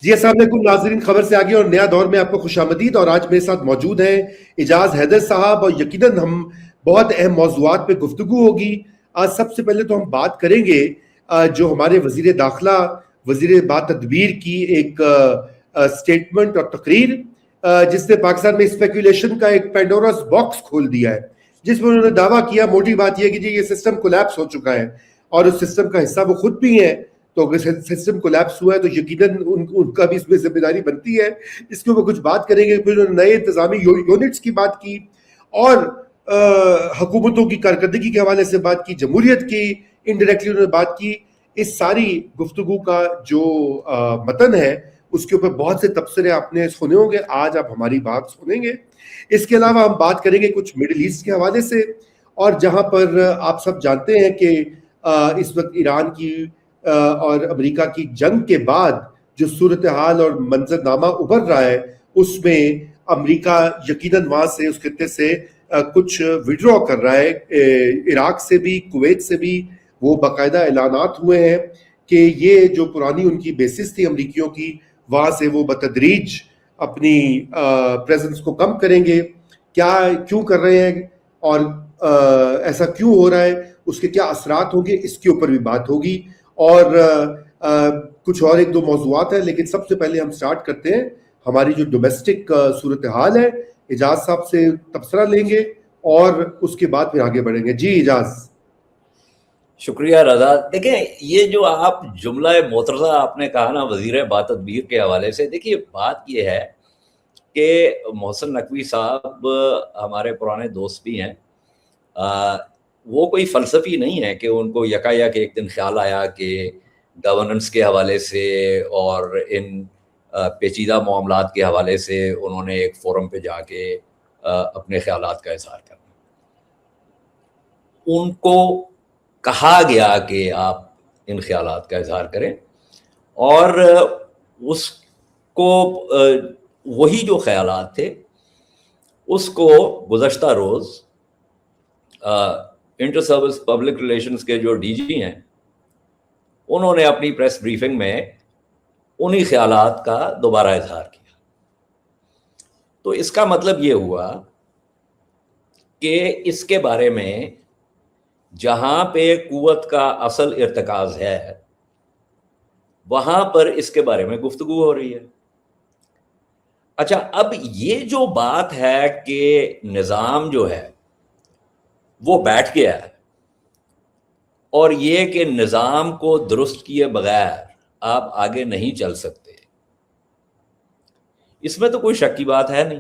جی السلام علیکم ناظرین، خبر سے آگے اور نیا دور میں آپ کو خوش آمدید. اور آج میرے ساتھ موجود ہیں اعجاز حیدر صاحب، اور یقیناً ہم بہت اہم موضوعات پہ گفتگو ہوگی. آج سب سے پہلے تو ہم بات کریں گے جو ہمارے وزیر داخلہ وزیر با تدبیر کی ایک سٹیٹمنٹ اور تقریر جس نے پاکستان میں اسپیکولیشن کا ایک پینڈوراس باکس کھول دیا ہے، جس میں انہوں نے دعویٰ کیا موٹی بات یہ کہ جی یہ سسٹم کولیپس ہو چکا ہے، اور اس سسٹم کا حصہ وہ خود بھی ہیں. تو اگر سسٹم کولیپس ہوا ہے تو یقیناً ان کا بھی اس میں ذمہ داری بنتی ہے. اس کے اوپر کچھ بات کریں گے. پھر انہوں نے نئے انتظامی یونٹس کی بات کی، اور حکومتوں کی کارکردگی کے حوالے سے بات کی، جمہوریت کی انڈائریکٹلی انہوں نے بات کی. اس ساری گفتگو کا جو متن ہے اس کے اوپر بہت سے تبصرے آپ نے سنے ہوں گے. آج آپ ہماری بات سنیں گے. اس کے علاوہ ہم بات کریں گے کچھ مڈل ایسٹ کے حوالے سے، اور جہاں پر آپ سب جانتے ہیں کہ اس وقت ایران کی اور امریکہ کی جنگ کے بعد جو صورتحال اور منظرنامہ ابھر رہا ہے، اس میں امریکہ یقیناً وہاں سے اس خطے سے کچھ وڈرا کر رہا ہے. عراق سے بھی، کویت سے بھی وہ باقاعدہ اعلانات ہوئے ہیں کہ یہ جو پرانی ان کی بیسس تھی امریکیوں کی، وہاں سے وہ بتدریج اپنی پریزنس کو کم کریں گے. کیوں کر رہے ہیں اور ایسا کیوں ہو رہا ہے، اس کے کیا اثرات ہوں گے، اس کے اوپر بھی بات ہوگی. اور کچھ اور ایک دو موضوعات ہیں، لیکن سب سے پہلے ہم سٹارٹ کرتے ہیں ہماری جو ڈومیسٹک صورتحال ہے. اعجاز صاحب سے تبصرہ لیں گے اور اس کے بعد پھر آگے بڑھیں گے. جی اعجاز. شکریہ رضا. دیکھیں یہ جو آپ جملہ معترضہ آپ نے کہا نا وزیر با تدبیر کے حوالے سے، دیکھیے بات یہ ہے کہ محسن نقوی صاحب ہمارے پرانے دوست بھی ہیں. وہ کوئی فلسفی نہیں ہے کہ ان کو یکایک ایک دن خیال آیا کہ گورننس کے حوالے سے اور ان پیچیدہ معاملات کے حوالے سے انہوں نے ایک فورم پہ جا کے اپنے خیالات کا اظہار کرنا. ان کو کہا گیا کہ آپ ان خیالات کا اظہار کریں، اور اس کو وہی جو خیالات تھے اس کو گزشتہ روز انٹر سروس پبلک ریلیشنز کے جو ڈی جی ہیں انہوں نے اپنی پریس بریفنگ میں انہی خیالات کا دوبارہ اظہار کیا. تو اس کا مطلب یہ ہوا کہ اس کے بارے میں جہاں پہ قوت کا اصل ارتکاز ہے وہاں پر اس کے بارے میں گفتگو ہو رہی ہے. اچھا، اب یہ جو بات ہے کہ نظام جو ہے وہ بیٹھ گیا ہے، اور یہ کہ نظام کو درست کیے بغیر آپ آگے نہیں چل سکتے، اس میں تو کوئی شک کی بات ہے نہیں.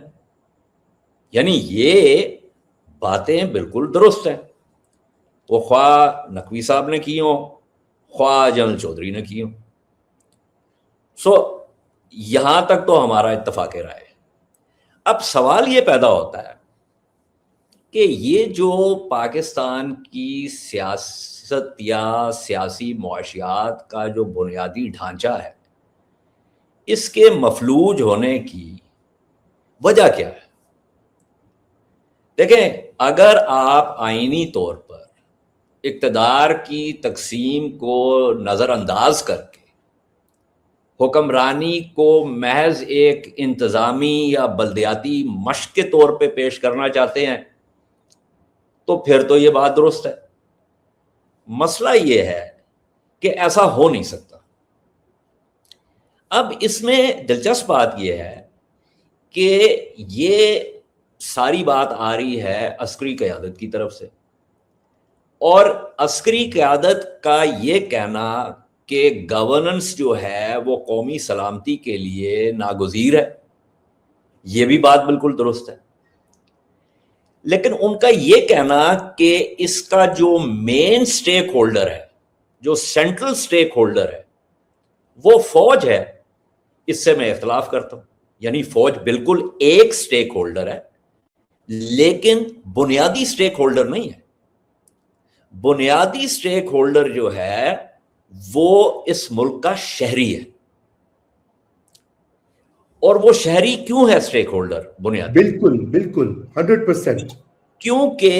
یعنی یہ باتیں بالکل درست ہیں، وہ خواہ نقوی صاحب نے کی ہوں خواہ جنرل چودھری نے کی ہوں. یہاں تک تو ہمارا اتفاق رائے ہے. اب سوال یہ پیدا ہوتا ہے کہ یہ جو پاکستان کی سیاست یا سیاسی معاشیات کا جو بنیادی ڈھانچہ ہے، اس کے مفلوج ہونے کی وجہ کیا ہے؟ دیکھیں، اگر آپ آئینی طور پر اقتدار کی تقسیم کو نظر انداز کر کے حکمرانی کو محض ایک انتظامی یا بلدیاتی مشق کے طور پہ پیش کرنا چاہتے ہیں تو پھر تو یہ بات درست ہے. مسئلہ یہ ہے کہ ایسا ہو نہیں سکتا. اب اس میں دلچسپ بات یہ ہے کہ یہ ساری بات آ رہی ہے عسکری قیادت کی طرف سے، اور عسکری قیادت کا یہ کہنا کہ گورننس جو ہے وہ قومی سلامتی کے لیے ناگزیر ہے، یہ بھی بات بالکل درست ہے. لیکن ان کا یہ کہنا کہ اس کا جو مین سٹیک ہولڈر ہے، جو سینٹرل سٹیک ہولڈر ہے، وہ فوج ہے، اس سے میں اختلاف کرتا ہوں. یعنی فوج بالکل ایک سٹیک ہولڈر ہے، لیکن بنیادی سٹیک ہولڈر نہیں ہے. بنیادی سٹیک ہولڈر جو ہے وہ اس ملک کا شہری ہے. اور وہ شہری کیوں ہے سٹیک ہولڈر بنیادی؟ بالکل 100%. کیونکہ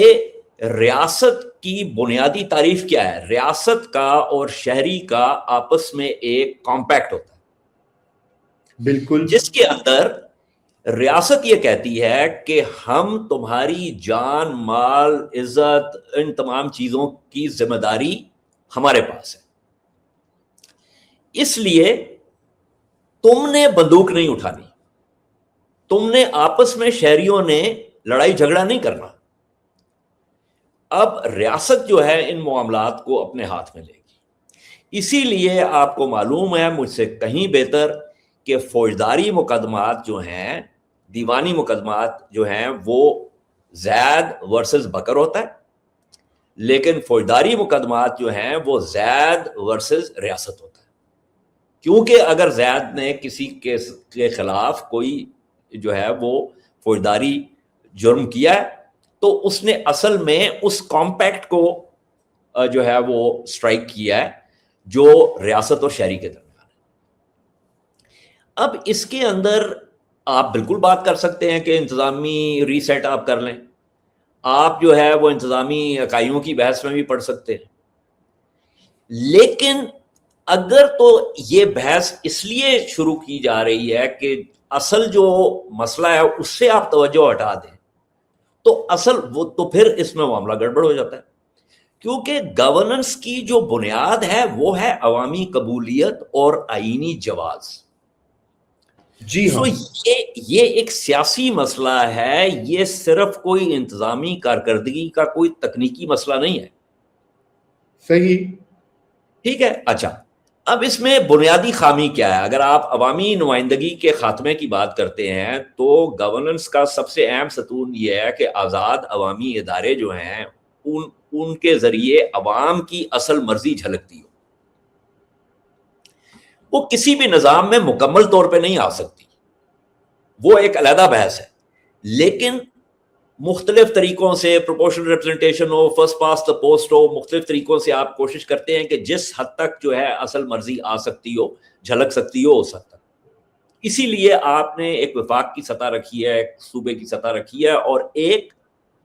ریاست کی بنیادی تعریف کیا ہے؟ ریاست کا اور شہری کا آپس میں ایک کمپیکٹ ہوتا ہے. بالکل جس کے اندر ریاست یہ کہتی ہے کہ ہم تمہاری جان مال عزت ان تمام چیزوں کی ذمہ داری ہمارے پاس ہے، اس لیے تم نے بندوق نہیں اٹھانی، تم نے آپس میں شہریوں نے لڑائی جھگڑا نہیں کرنا۔ اب ریاست جو ہے ان معاملات کو اپنے ہاتھ میں لے گی۔ اسی لیے آپ کو معلوم ہے مجھ سے کہیں بہتر کہ فوجداری مقدمات جو ہیں، دیوانی مقدمات جو ہیں، وہ زید ورسز بکر ہوتا ہے، لیکن فوجداری مقدمات جو ہیں وہ زید ورسز ریاست ہوتا ہے، کیونکہ اگر زید نے کسی کے خلاف کوئی جو ہے وہ فوجداری جرم کیا ہے تو اس نے اصل میں اس کمپیکٹ کو جو ہے وہ سٹرائک کیا ہے جو ریاست اور شہری کے درمیان ہے۔ اب اس کے اندر آپ بالکل بات کر سکتے ہیں کہ انتظامی ریسیٹ آپ کر لیں، آپ جو ہے وہ انتظامی اکائیوں کی بحث میں بھی پڑھ سکتے ہیں، لیکن اگر تو یہ بحث اس لیے شروع کی جا رہی ہے کہ اصل جو مسئلہ ہے اس سے آپ توجہ ہٹا دیں تو اصل وہ تو پھر اس میں معاملہ گڑبڑ ہو جاتا ہے، کیونکہ گورننس کی جو بنیاد ہے وہ ہے عوامی قبولیت اور آئینی جواز۔ جی ہاں، یہ ایک سیاسی مسئلہ ہے، یہ صرف کوئی انتظامی کارکردگی کا کوئی تکنیکی مسئلہ نہیں ہے۔ صحیح، ٹھیک ہے، اچھا اب اس میں بنیادی خامی کیا ہے؟ اگر آپ عوامی نمائندگی کے خاتمے کی بات کرتے ہیں تو گورننس کا سب سے اہم ستون یہ ہے کہ آزاد عوامی ادارے جو ہیں ان کے ذریعے عوام کی اصل مرضی جھلکتی ہو۔ وہ کسی بھی نظام میں مکمل طور پہ نہیں آ سکتی، وہ ایک علیحدہ بحث ہے، لیکن مختلف طریقوں سے پروپورشنل ریپرزنٹیشن ہو، فرسٹ پاس دا پوسٹ ہو، مختلف طریقوں سے آپ کوشش کرتے ہیں کہ جس حد تک جو ہے اصل مرضی آ سکتی ہو، جھلک سکتی ہو اس حد تک۔ اسی لیے آپ نے ایک وفاق کی سطح رکھی ہے، ایک صوبے کی سطح رکھی ہے، اور ایک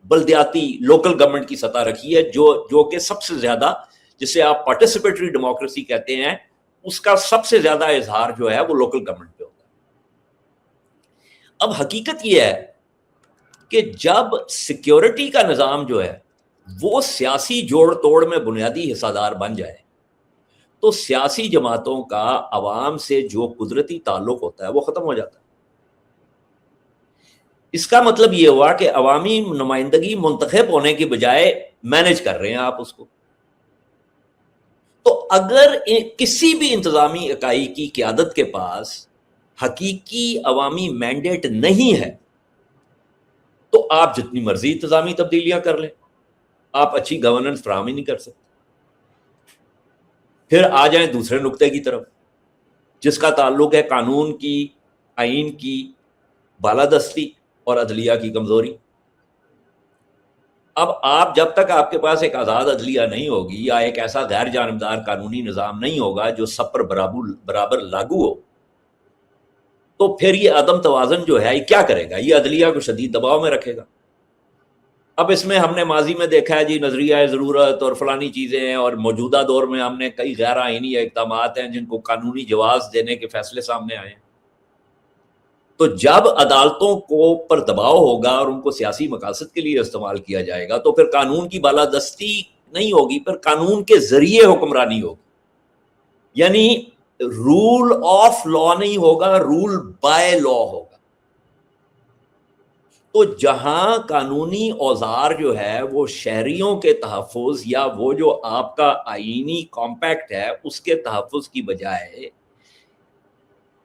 بلدیاتی لوکل گورنمنٹ کی سطح رکھی ہے جو کہ سب سے زیادہ، جسے آپ پارٹیسپیٹری ڈیموکریسی کہتے ہیں، اس کا سب سے زیادہ اظہار جو ہے وہ لوکل گورنمنٹ پہ ہوتا ہے۔ اب حقیقت یہ ہے کہ جب سیکیورٹی کا نظام جو ہے وہ سیاسی جوڑ توڑ میں بنیادی حصہ دار بن جائے تو سیاسی جماعتوں کا عوام سے جو قدرتی تعلق ہوتا ہے وہ ختم ہو جاتا ہے۔ اس کا مطلب یہ ہوا کہ عوامی نمائندگی منتخب ہونے کی بجائے مینج کر رہے ہیں آپ اس کو۔ تو اگر کسی بھی انتظامی اکائی کی قیادت کے پاس حقیقی عوامی مینڈیٹ نہیں ہے تو آپ جتنی مرضی انتظامی تبدیلیاں کر لیں، آپ اچھی گورننس فراہم ہی نہیں کر سکتے۔ پھر آ جائیں دوسرے نقطے کی طرف، جس کا تعلق ہے قانون کی، آئین کی بالادستی اور عدلیہ کی کمزوری۔ اب آپ جب تک آپ کے پاس ایک آزاد عدلیہ نہیں ہوگی یا ایک ایسا غیر جانبدار قانونی نظام نہیں ہوگا جو سب پر برابر لاگو ہو، تو پھر یہ عدم توازن جو ہے یہ کیا کرے گا؟ یہ عدلیہ کو شدید دباؤ میں رکھے گا۔ اب اس میں ہم نے ماضی میں دیکھا ہے جی نظریہ ضرورت اور فلانی چیزیں ہیں، اور موجودہ دور میں ہم نے کئی غیر آئینی اقدامات ہیں جن کو قانونی جواز دینے کے فیصلے سامنے آئے ہیں۔ تو جب عدالتوں کو پر دباؤ ہوگا اور ان کو سیاسی مقاصد کے لیے استعمال کیا جائے گا تو پھر قانون کی بالادستی نہیں ہوگی، پھر قانون کے ذریعے حکمرانی ہوگی، یعنی رول آف لا نہیں ہوگا، رول بائی لا ہوگا۔ تو جہاں قانونی اوزار جو ہے وہ شہریوں کے تحفظ یا وہ جو آپ کا آئینی کمپیکٹ ہے اس کے تحفظ کی بجائے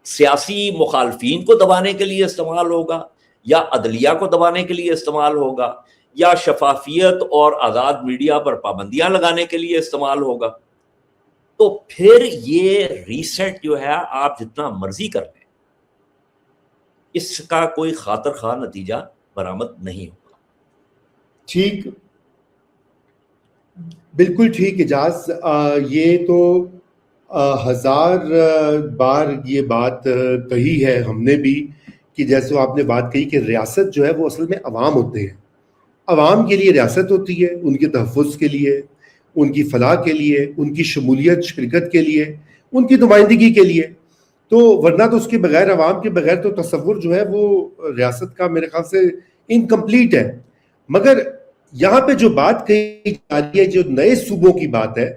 سیاسی مخالفین کو دبانے کے لیے استعمال ہوگا، یا عدلیہ کو دبانے کے لیے استعمال ہوگا، یا شفافیت اور آزاد میڈیا پر پابندیاں لگانے کے لیے استعمال ہوگا، تو پھر یہ ریسیٹ جو ہے آپ جتنا مرضی کر لیں اس کا کوئی خاطر خواہ نتیجہ برآمد نہیں ہوگا۔ ٹھیک، بالکل ٹھیک اعجاز، یہ تو ہزار بار یہ بات کہی ہے ہم نے بھی، کہ جیسے آپ نے بات کہی کہ ریاست جو ہے وہ اصل میں عوام ہوتے ہیں، عوام کے لیے ریاست ہوتی ہے، ان کے تحفظ کے لیے، ان کی فلاح کے لیے، ان کی شمولیت شرکت کے لیے، ان کی نمائندگی کے لیے۔ تو ورنہ تو اس کے بغیر، عوام کے بغیر تو تصور جو ہے وہ ریاست کا میرے خیال سے انکمپلیٹ ہے. مگر یہاں پہ جو بات کہی جا رہی ہے، جو نئے صوبوں کی بات ہے،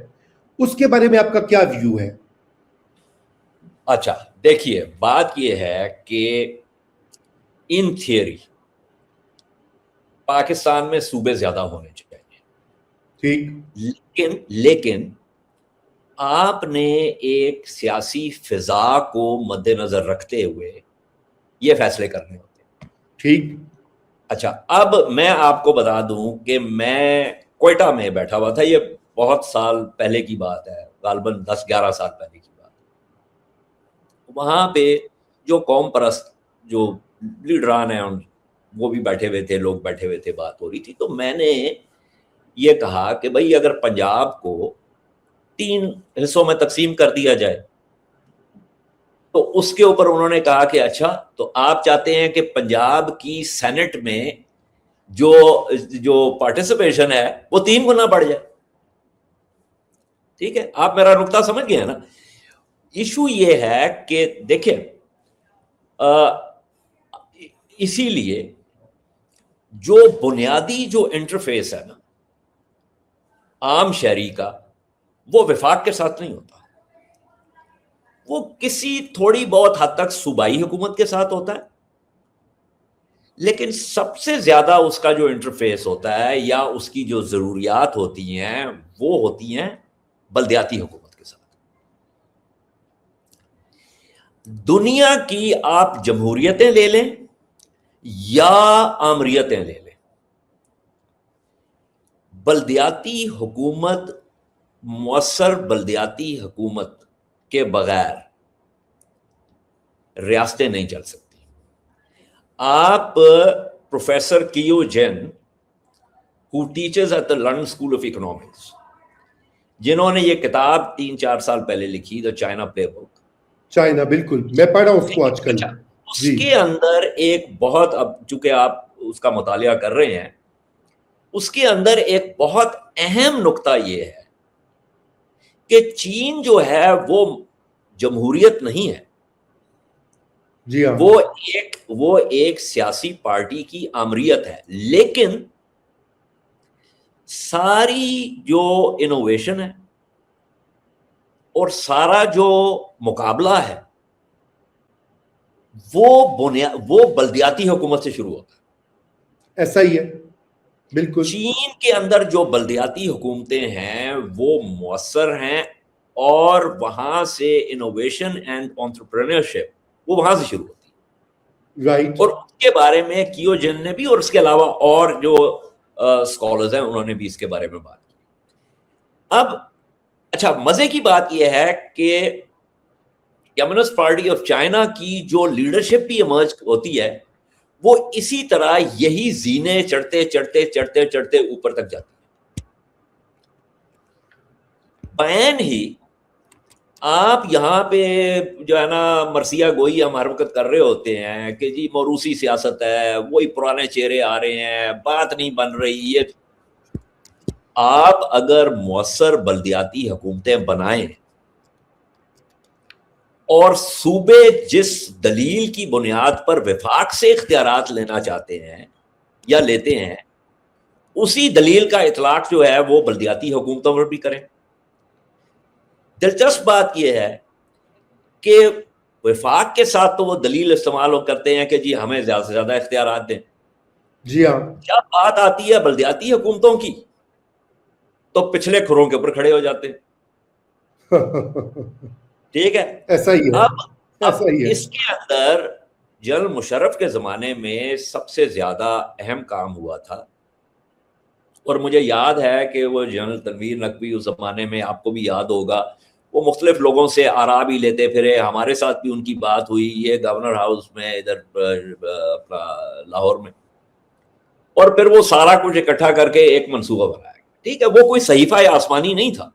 اس کے بارے میں آپ کا کیا ویو ہے؟ اچھا دیکھیے، بات یہ ہے کہ ان تھیوری پاکستان میں صوبے زیادہ ہونے چاہیے، ٹھیک، لیکن آپ نے ایک سیاسی فضا کو مد نظر رکھتے ہوئے یہ فیصلے کرنے ہوتے ہیں. ٹھیک. اچھا، اب میں آپ کو بتا دوں کہ میں کوئٹہ میں بیٹھا ہوا تھا، یہ بہت سال پہلے کی بات ہے، غالباً 10-11 سال پہلے کی بات. وہاں پہ جو قوم پرست جو لیڈران ہیں وہ بھی بیٹھے ہوئے تھے، لوگ بیٹھے ہوئے تھے، بات ہو رہی تھی. تو میں نے یہ کہا کہ بھائی اگر پنجاب کو 3 حصوں میں تقسیم کر دیا جائے، تو اس کے اوپر انہوں نے کہا کہ اچھا تو آپ چاہتے ہیں کہ پنجاب کی سینٹ میں جو پارٹیسپیشن ہے وہ 3 گنا بڑھ جائے. ٹھیک ہے، آپ میرا نقطہ سمجھ گئے ہیں نا. ایشو یہ ہے کہ دیکھیں، اسی لیے جو بنیادی جو انٹرفیس ہے نا عام شہری کا، وہ وفاق کے ساتھ نہیں ہوتا، وہ کسی تھوڑی بہت حد تک صوبائی حکومت کے ساتھ ہوتا ہے، لیکن سب سے زیادہ اس کا جو انٹرفیس ہوتا ہے یا اس کی جو ضروریات ہوتی ہیں وہ ہوتی ہیں بلدیاتی حکومت کے ساتھ. دنیا کی آپ جمہوریتیں لے لیں یا آمریتیں لے لیں، بلدیاتی حکومت، مؤثر بلدیاتی حکومت کے بغیر ریاستیں نہیں چل سکتی. آپ professor Q Jain who teaches at the London School of Economics، جنہوں نے یہ کتاب 3-4 سال پہلے لکھی، دا چائنا پلے بک. چائنا، بالکل میں پڑھ رہا ہوں اس کو آج کل. اس کے اندر ایک بہت، اب چونکہ آپ اس کا مطالعہ کر رہے ہیں، اس کے اندر ایک بہت اہم نقطہ یہ ہے کہ چین جو ہے وہ جمہوریت نہیں ہے، جی ہاں، وہ ایک سیاسی پارٹی کی آمریت ہے، لیکن ساری جو انوویشن ہے اور سارا جو مقابلہ ہے وہ بلدیاتی حکومت سے شروع ہوتا ہے. ایسا ہی ہے، بالکل. چین کے اندر جو بلدیاتی حکومتیں ہیں وہ مؤثر ہیں، اور وہاں سے انوویشن اینڈ انٹرپرینیورشپ وہ وہاں سے شروع ہوتی ہے. رائٹ. اور اس کے بارے میں کیو جن نے بھی، اور اس کے علاوہ اور جو اسکالرز ہیں انہوں نے بھی اس کے بارے میں بات کی. اب اچھا، مزے کی بات یہ ہے کہ کمیونسٹ پارٹی آف چائنا کی جو لیڈرشپ بھی ایمرج ہوتی ہے وہ اسی طرح یہی زینے چڑھتے چڑھتے چڑھتے چڑھتے اوپر تک جاتی ہے. بین ہی آپ یہاں پہ جو ہے نا مرثیہ گوئی ہم ہر وقت کر رہے ہوتے ہیں کہ جی موروثی سیاست ہے، وہی پرانے چہرے آ رہے ہیں، بات نہیں بن رہی. یہ آپ اگر مؤثر بلدیاتی حکومتیں بنائیں اور صوبے جس دلیل کی بنیاد پر وفاق سے اختیارات لینا چاہتے ہیں یا لیتے ہیں، اسی دلیل کا اطلاق جو ہے وہ بلدیاتی حکومتوں پر بھی کریں. دلچسپ بات یہ ہے کہ وفاق کے ساتھ تو وہ دلیل استعمال کرتے ہیں کہ جی ہمیں زیادہ سے زیادہ اختیارات دیں. جی ہاں. جب بات آتی ہے بلدیاتی حکومتوں کی تو پچھلے کھروں کے اوپر کھڑے ہو جاتے ہیں. ٹھیک ہے، ایسا ہی ہے، ایسا ہی ہے. اس کے اندر جنرل مشرف کے زمانے میں سب سے زیادہ اہم کام ہوا تھا، اور مجھے یاد ہے کہ وہ جنرل تنویر نقوی اس زمانے میں، آپ کو بھی یاد ہوگا، وہ مختلف لوگوں سے آرا بھی لیتے پھرے. ہمارے ساتھ بھی ان کی بات ہوئی، یہ گورنر ہاؤس میں ادھر اپنا لاہور میں، اور پھر وہ سارا کچھ اکٹھا کر کے ایک منصوبہ بنایا. ٹھیک ہے، وہ کوئی صحیفہ آسمانی نہیں تھا،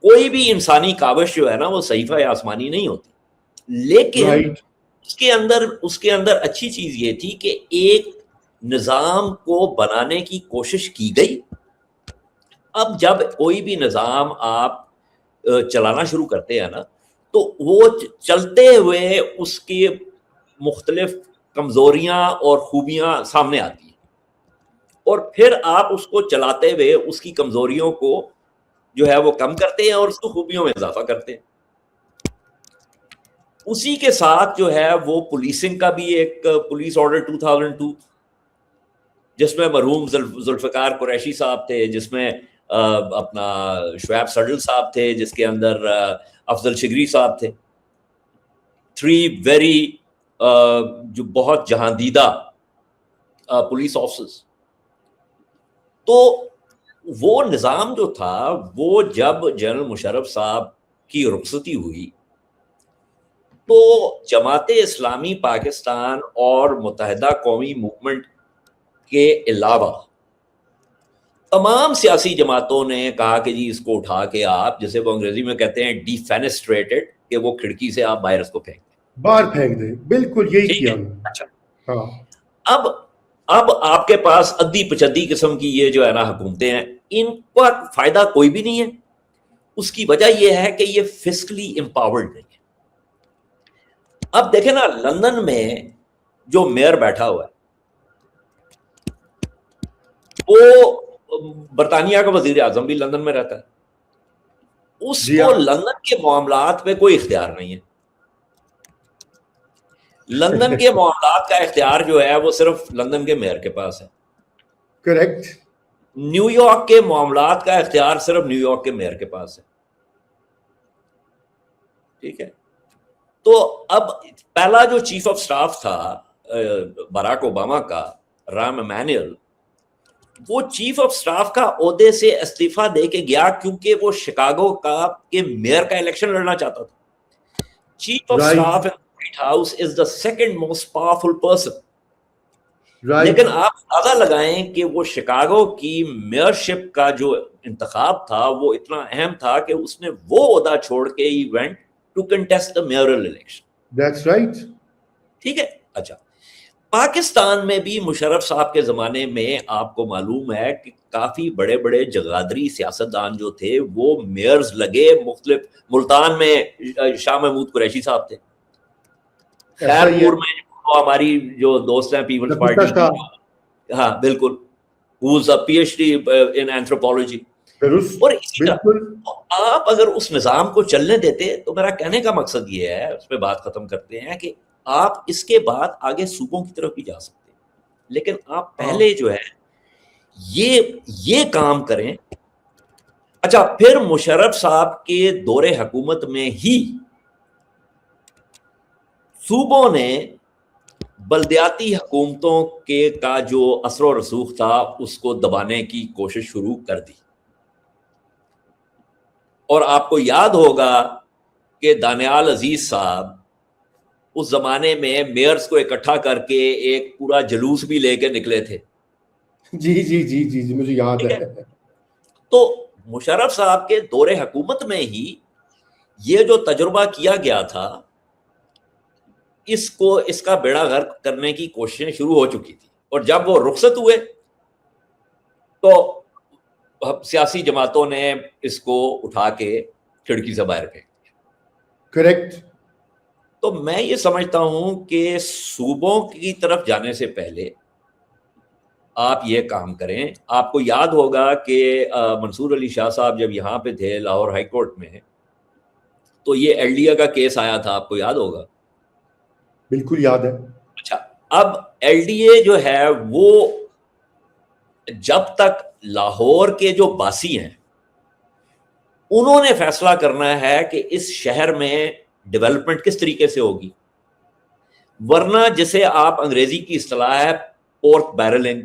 کوئی بھی انسانی کاوش جو ہے نا وہ صحیفہ آسمانی نہیں ہوتی، لیکن اس کے اندر اچھی چیز یہ تھی کہ ایک نظام کو بنانے کی کوشش کی گئی. اب جب کوئی بھی نظام آپ چلانا شروع کرتے ہیں نا تو وہ چلتے ہوئے اس کی مختلف کمزوریاں اور خوبیاں سامنے آتی ہیں، اور پھر آپ اس کو چلاتے ہوئے اس کی کمزوریوں کو جو ہے وہ کم کرتے ہیں اور اس کو خوبیوں میں اضافہ کرتے ہیں۔ اسی کے ساتھ جو ہے وہ پولیسنگ کا بھی ایک پولیس آرڈر 2002 جس میں مرحوم ذوالفقار قریشی صاحب تھے، جس میں اپنا شعیب سڈل صاحب تھے، جس کے اندر افضل شگری صاحب تھے، 3 ویری جو بہت جہاندیدہ پولیس آفیسرز۔ تو وہ نظام جو تھا وہ جب جنرل مشرف صاحب کی رخصتی ہوئی تو جماعت اسلامی پاکستان اور متحدہ قومی موومنٹ کے علاوہ تمام سیاسی جماعتوں نے کہا کہ جی اس کو اٹھا کے آپ، جسے وہ انگریزی میں کہتے ہیں ڈی فینسٹریٹڈ، کہ وہ کھڑکی سے آپ باہر اس کو پھینک دیں، باہر پھینک دیں، بالکل یہی ٹھیک کیا ہے؟ انہوں نے۔ اچھا، ہاں اب آپ کے پاس ادی پچدی قسم کی یہ جو ہے نا حکومتیں ہیں، ان کا فائدہ کوئی بھی نہیں ہے۔ اس کی وجہ یہ ہے کہ یہ فسکلی امپاورڈ نہیں ہے۔ اب دیکھیں نا، لندن میں جو میئر بیٹھا ہوا ہے وہ برطانیہ کا وزیر اعظم بھی لندن میں رہتا ہے، اس جی کو ہاں، لندن کے معاملات پہ کوئی اختیار نہیں ہے۔ لندن کے معاملات کا اختیار جو ہے وہ صرف لندن کے میئر کے پاس ہے۔ کریکٹ۔ نیو یارک کے معاملات کا اختیار صرف نیو یارک کے میئر کے پاس ہے، ٹھیک ہے؟ تو اب پہلا جو چیف آف سٹاف تھا باراک اوباما کا، رام ایمینوئل، وہ چیف آف سٹاف کا عہدے سے استعفیٰ دے کے گیا کیونکہ وہ شکاگو کا کے میئر کا الیکشن لڑنا چاہتا تھا۔ Chief of staff in white house is the second most powerful person, لیکن آپ اندازہ لگائیں کہ وہ شکاگو کی میئرشپ کا جو انتخاب تھا وہ اتنا اہم تھا کہ اس نے وہ عہدہ چھوڑ کے ہی went to contest the mayoral election. That's right. ٹھیک ہے، اچھا، پاکستان میں بھی مشرف صاحب کے زمانے میں آپ کو معلوم ہے کہ کافی بڑے بڑے جگادری سیاستدان جو تھے وہ میئرز لگے مختلف۔ ملتان میں شاہ محمود قریشی صاحب تھے، خیرپور میں جو ہماری جو دوست ہیں پیپلز پارٹی کی، ہاں بالکل، who's a PhD in anthropology، اور اسی طرح آپ اگر اس نظام کو چلنے دیتے تو میرا کہنے کا مقصد یہ ہے، اس پہ بات ختم کرتے ہیں، کہ آپ اس کے بعد آگے صوبوں کی طرف بھی جا سکتے ہیں، لیکن آپ پہلے جو ہے یہ کام کریں۔ اچھا، پھر مشرف صاحب کے دور حکومت میں ہی صوبوں نے بلدیاتی حکومتوں کے کا جو اثر و رسوخ تھا اس کو دبانے کی کوشش شروع کر دی، اور آپ کو یاد ہوگا کہ دانیال عزیز صاحب اس زمانے میں میئرز کو اکٹھا کر کے ایک پورا جلوس بھی لے کے نکلے تھے۔ جی جی جی جی جی مجھے یاد ہے۔ تو مشرف صاحب کے دور حکومت میں ہی یہ جو تجربہ کیا گیا تھا، اس کا بیڑا غرق کرنے کی کوششیں شروع ہو چکی تھی، اور جب وہ رخصت ہوئے تو سیاسی جماعتوں نے اس کو اٹھا کے کھڑکی سے باہر پھینک دیا۔ کریکٹ۔ تو میں یہ سمجھتا ہوں کہ صوبوں کی طرف جانے سے پہلے آپ یہ کام کریں۔ آپ کو یاد ہوگا کہ منصور علی شاہ صاحب جب یہاں پہ تھے لاہور ہائی کورٹ میں، تو یہ ایل ڈی اے کا کیس آیا تھا، آپ کو یاد ہوگا؟ بالکل یاد ہے۔ اچھا، اب ایل ڈی اے جو ہے وہ جب تک لاہور کے جو باسی ہیں انہوں نے فیصلہ کرنا ہے کہ اس شہر میں ڈیولپمنٹ کس طریقے سے ہوگی، ورنہ جسے آپ انگریزی کی اصطلاح ہے pork barreling,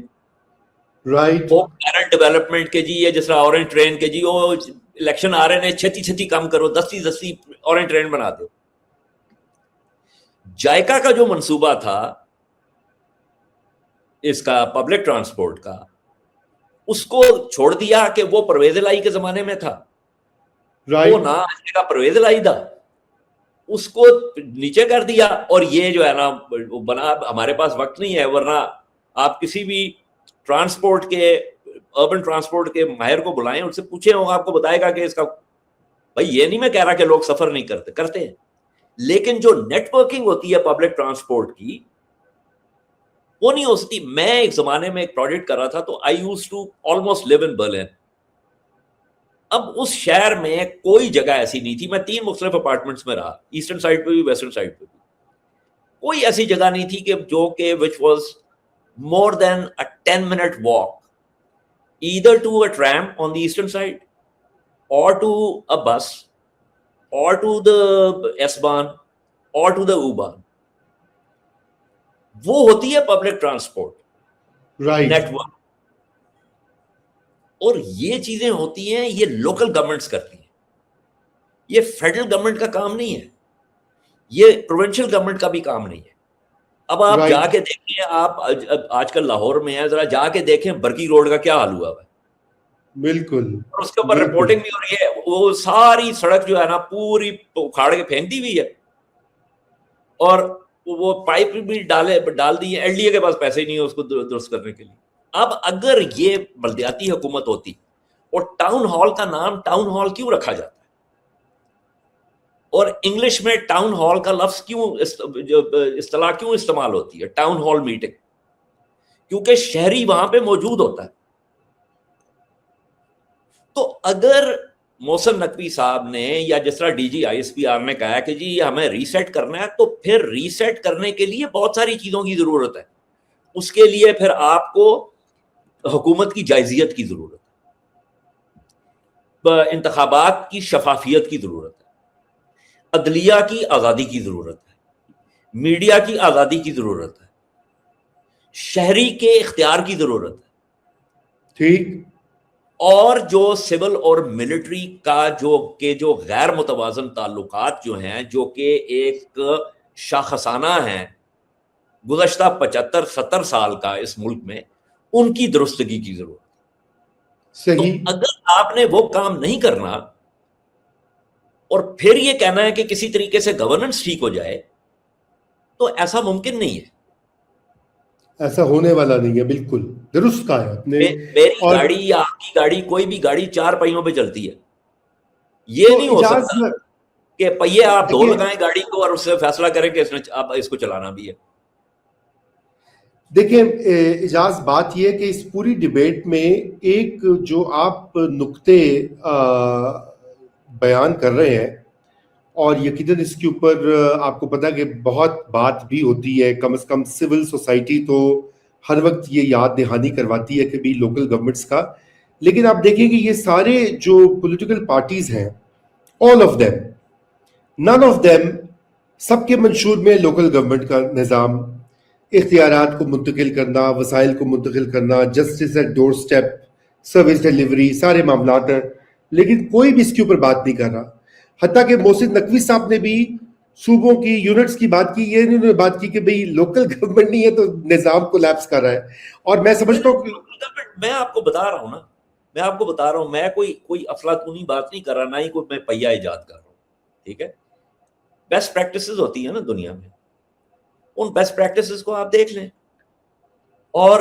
right, pork barrel development کے جی، یہ جس طرح اورنج ٹرین کے جی، وہ الیکشن آ رہے ہیں چھتی چھتی کام کرو، دستی اورنج ٹرین بنا دو۔ جائکا کا جو منصوبہ تھا اس کا پبلک ٹرانسپورٹ کا، اس کو چھوڑ دیا کہ وہ پرویز الہی کے زمانے میں تھا، وہ نہ آنے کا پرویز الہی تھا، اس کو نیچے کر دیا، اور یہ جو ہے نا بنا۔ ہمارے پاس وقت نہیں ہے، ورنہ آپ کسی بھی ٹرانسپورٹ کے اربن ٹرانسپورٹ کے ماہر کو بلائیں، ان سے پوچھیں، وہ آپ کو بتائے گا کہ اس کا بھائی یہ نہیں میں کہہ رہا کہ لوگ سفر نہیں کرتے ہیں، لیکن جو نیٹ ورکنگ ہوتی ہے پبلک ٹرانسپورٹ کی وہ نہیں ہو سکتی. میں ایک زمانے میں ایک پروجیکٹ کر رہا تھا تو I used to almost live in Berlin. اب اس شہر میں کوئی جگہ ایسی نہیں تھی، میں 3 مختلف اپارٹمنٹس میں رہا، ایسٹرن سائڈ پہ بھی ویسٹرن سائڈ پہ بھی. کوئی ایسی جگہ نہیں تھی کہ جو کہ which was more than a 10-minute walk either to a tram on the eastern side or to a bus or to the S-Bahn or to the U-Bahn. وہ ہوتی ہے پبلک ٹرانسپورٹ رائٹ. نیٹورک. اور یہ چیزیں ہوتی ہیں یہ local governments کرتی ہیں، یہ فیڈرل گورنمنٹ کا کام نہیں ہے، یہ پروونشل گورنمنٹ کا بھی کام نہیں ہے. اب آپ جا کے دیکھیں، آپ آج کل لاہور میں ہیں، ذرا جا کے دیکھیں برکی روڈ کا کیا حال ہوا ہے. بالکل. اور اس کے اوپر رپورٹنگ بھی ہو رہی ہے، وہ ساری سڑک جو ہے نا پوری اکھاڑ کے پھینک دی ہوئی ہے، اور وہ پائپ بھی ڈال دی ہے. ایل ڈی اے کے پاس پیسے ہی نہیں ہے اس کو درست کرنے کے لیے. اب اگر یہ بلدیاتی حکومت ہوتی، اور ٹاؤن ہال کا نام ٹاؤن ہال کیوں رکھا جاتا ہے، اور انگلش میں ٹاؤن ہال کا لفظ کیوں اصطلاح کیوں استعمال ہوتی ہے ٹاؤن ہال میٹنگ؟ کیونکہ شہری وہاں پہ موجود ہوتا ہے. تو اگر محسن نقوی صاحب نے یا جس طرح D G I S P R نے کہا کہ جی ہمیں ریسیٹ کرنا ہے، تو پھر ریسیٹ کرنے کے لیے بہت ساری چیزوں کی ضرورت ہے. اس کے لیے پھر آپ کو حکومت کی جائزیت کی ضرورت ہے، انتخابات کی شفافیت کی ضرورت ہے، عدلیہ کی آزادی کی ضرورت ہے، میڈیا کی آزادی کی ضرورت ہے، شہری کے اختیار کی ضرورت ہے. ٹھیک. اور جو سول اور ملٹری کا جو غیر متوازن تعلقات جو ہیں، جو کہ ایک شاخسانہ ہیں گزشتہ 75-70 سال کا اس ملک میں، ان کی درستگی کی ضرورت. تو صحیح. اگر آپ نے وہ کام نہیں کرنا اور پھر یہ کہنا ہے کہ کسی طریقے سے گورننس ٹھیک ہو جائے، تو ایسا ممکن نہیں ہے. ایسا ہونے والا نہیں ہے. بالکل درست کہا ہے آپ نے. میری اور گاڑی یا آپ کی گاڑی، کوئی بھی گاڑی 4 پہیوں پہ چلتی ہے. یہ تو نہیں ہو سکتا کہ پہیے آپ 2 لگائیں گاڑی کو اور اس سے فیصلہ کریں کہ اب اس کو چلانا بھی ہے. دیکھیں اجاز، بات یہ کہ اس پوری ڈیبیٹ میں ایک جو آپ نقطے بیان کر رہے ہیں، اور یقیناً اس کے اوپر آپ کو پتا کہ بہت بات بھی ہوتی ہے، کم از کم سول سوسائٹی تو ہر وقت یہ یاد دہانی کرواتی ہے کہ بھی لوکل گورنمنٹس کا. لیکن آپ دیکھیں کہ یہ سارے جو پولیٹیکل پارٹیز ہیں، all of them, none of them، سب کے منشور میں لوکل گورنمنٹ کا نظام، اختیارات کو منتقل کرنا، وسائل کو منتقل کرنا، justice at door step, service delivery, سارے معاملات ہیں. لیکن کوئی بھی اس کے اوپر بات نہیں کر رہا. حتیٰ کہ محسن نقوی صاحب نے بھی صوبوں کی یونٹس کی بات کی. یہ انہوں نے بات کی کہ بھئی لوکل گورنمنٹ نہیں ہے تو نظام کولیپس کر رہا ہے. اور میں سمجھتا ہوں کہ میں آپ کو بتا رہا ہوں نا، میں کوئی افلاطونی بات نہیں کر رہا، نہ ہی کوئی میں پہیہ ایجاد کر رہا ہوں. ٹھیک ہے، بیسٹ پریکٹسز ہوتی ہیں نا دنیا میں، ان بیسٹ پریکٹسز کو آپ دیکھ لیں. اور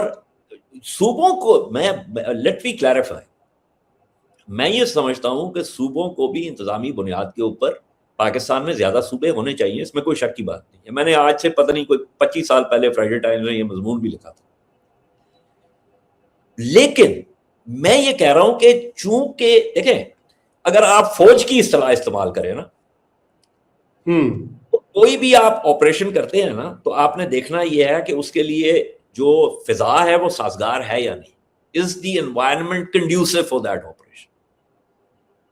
صوبوں کو لیٹ می کلیریفائی، میں یہ سمجھتا ہوں کہ صوبوں کو بھی انتظامی بنیاد کے اوپر پاکستان میں زیادہ صوبے ہونے چاہیے، اس میں کوئی شک کی بات نہیں ہے. میں نے آج سے پتہ نہیں کوئی 25 سال پہلے فرائیڈے ٹائمز میں یہ مضمون بھی لکھا تھا. لیکن میں یہ کہہ رہا ہوں کہ چونکہ دیکھیں، اگر آپ فوج کی اصطلاح استعمال کریں نا، تو کوئی بھی آپ آپریشن کرتے ہیں نا، تو آپ نے دیکھنا یہ ہے کہ اس کے لیے جو فضا ہے وہ سازگار ہے یا نہیں. Is the environment conducive for that operation؟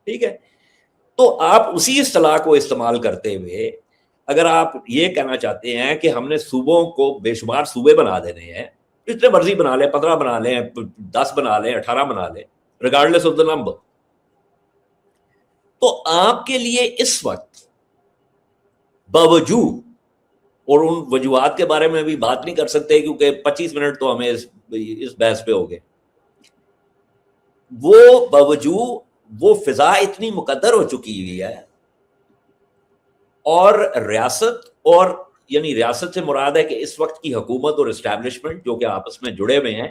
ٹھیک ہے، تو آپ اسی اصطلاح کو استعمال کرتے ہوئے اگر آپ یہ کہنا چاہتے ہیں کہ ہم نے صوبوں کو بے شمار صوبے بنا دینے ہیں، جتنے مرضی بنا لیں، 15 بنا لیں، 10 بنا لیں، 18 بنا لیں، ریگارڈلیس آف دا نمبر، تو آپ کے لیے اس وقت باوجود، اور ان وجوہات کے بارے میں بھی بات نہیں کر سکتے کیونکہ 25 منٹ تو ہمیں اس بحث پہ ہو گئے، وہ باوجود وہ فضا اتنی مقدر ہو چکی ہوئی ہے، اور ریاست، اور یعنی ریاست سے مراد ہے کہ اس وقت کی حکومت اور اسٹیبلشمنٹ جو کہ آپس میں جڑے ہوئے ہیں،